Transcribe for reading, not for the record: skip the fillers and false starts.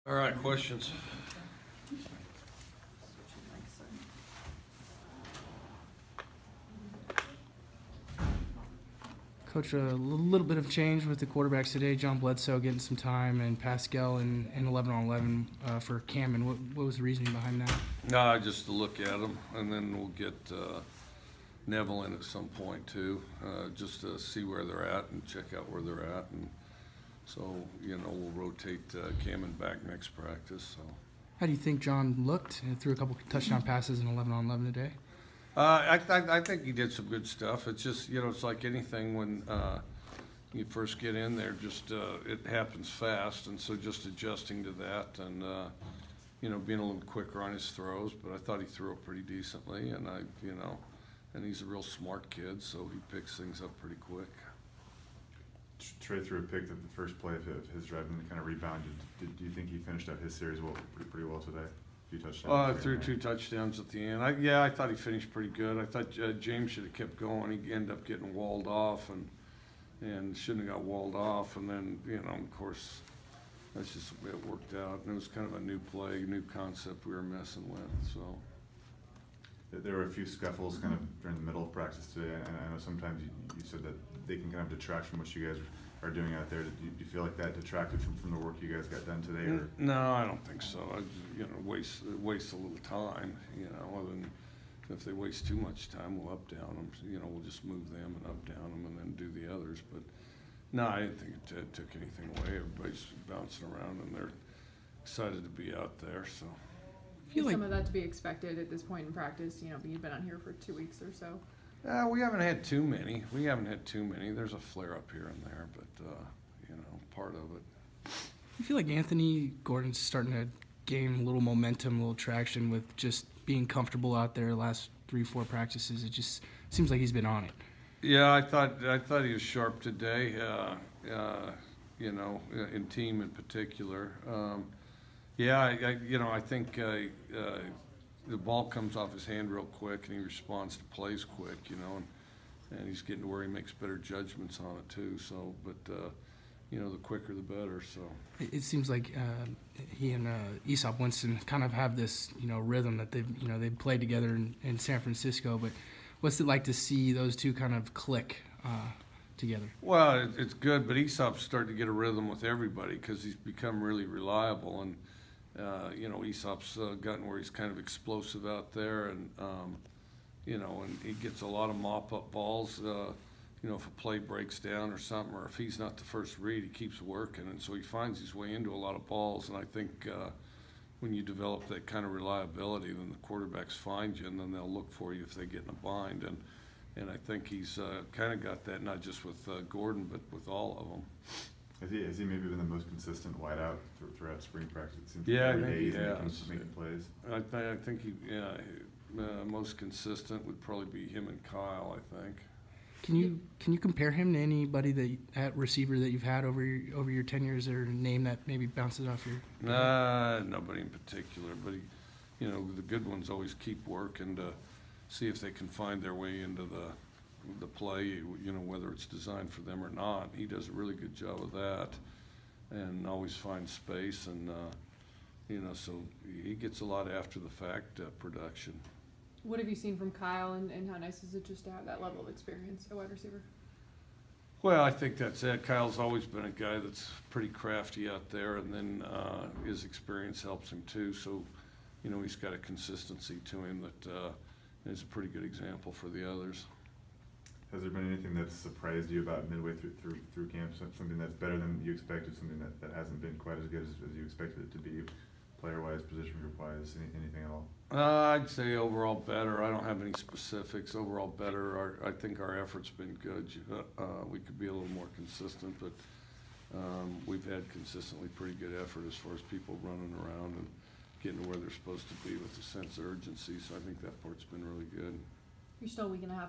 All right, questions? Coach, a little bit of change with the quarterbacks today. John Bledsoe getting some time, and Pascal in 11 on 11 for Cameron. What was the reasoning behind that? Just to look at them, and then we'll get Neville in at some point too, just to see where they're at and check out where they're at. And so, we'll rotate Cameron back next practice. So, how do you think John looked? Threw a couple touchdown passes in 11 on 11 today. I think he did some good stuff. It's just, it's like anything when you first get in there, just it happens fast, and so just adjusting to that and, being a little quicker on his throws. But I thought he threw it pretty decently, and and he's a real smart kid, so he picks things up pretty quick. Trey threw a pick at the first play of his drive and kind of rebounded. Do you think he finished out his series pretty well today? Few touchdowns. Threw 2 touchdowns at the end. I thought he finished pretty good. I thought James should have kept going. He ended up getting walled off and shouldn't have got walled off. And then, of course, that's just the way it worked out. And it was kind of a new play, new concept we were messing with. So there were a few scuffles kind of during the middle of practice today, and I know sometimes you said that they can kind of detract from what you guys are doing out there. Do you feel like that detracted from the work you guys got done today? Or? No, I don't think so. Waste a little time. And if they waste too much time, we'll up down them. We'll just move them and up down them, and then do the others. But no, I didn't think it took anything away. Everybody's bouncing around, and they're excited to be out there. So. Is some of that to be expected at this point in practice? You've been out here for 2 weeks or so. We haven't had too many. There's a flare up here and there, but part of it. I feel like Anthony Gordon's starting to gain a little momentum, a little traction with just being comfortable out there. The last 3-4 practices, it just seems like he's been on it. Yeah, I thought he was sharp today. In team in particular. I think the ball comes off his hand real quick, and he responds to plays quick, and he's getting to where he makes better judgments on it too. So, but the quicker the better. So it seems like he and Aesop Winston kind of have this rhythm that they've played together in San Francisco. But what's it like to see those two kind of click together? Well, it's good, but Aesop's starting to get a rhythm with everybody because he's become really reliable, and Aesop's gotten where he's kind of explosive out there, and and he gets a lot of mop-up balls. If a play breaks down or something, or if he's not the first read, he keeps working, and so he finds his way into a lot of balls. And I think when you develop that kind of reliability, then the quarterbacks find you, and then they'll look for you if they get in a bind. And I think he's kind of got that, not just with Gordon, but with all of them. Has he maybe been the most consistent wideout throughout spring practice? It seems I every think day he he's has. making plays. I think he, most consistent would probably be him and Kyle, I think. Can you compare him to anybody at receiver that you've had over your tenure? Is there a name that maybe bounces off your? Nobody in particular, but the good ones always keep working to see if they can find their way into the play, whether it's designed for them or not. He does a really good job of that, and always finds space, and so he gets a lot after the fact production. What have you seen from Kyle, and how nice is it just to have that level of experience at wide receiver? Well, I think that's it. Kyle's always been a guy that's pretty crafty out there, and then his experience helps him too. So, he's got a consistency to him that is a pretty good example for the others. Has there been anything that's surprised you about midway through camp? Something that's better than you expected? Something that hasn't been quite as good as you expected it to be, player-wise, position group-wise? Anything at all? I'd say overall better. I don't have any specifics. Overall better. I think our effort's been good. We could be a little more consistent, but we've had consistently pretty good effort as far as people running around and getting to where they're supposed to be with a sense of urgency. So I think that part's been really good. You're still a week and a half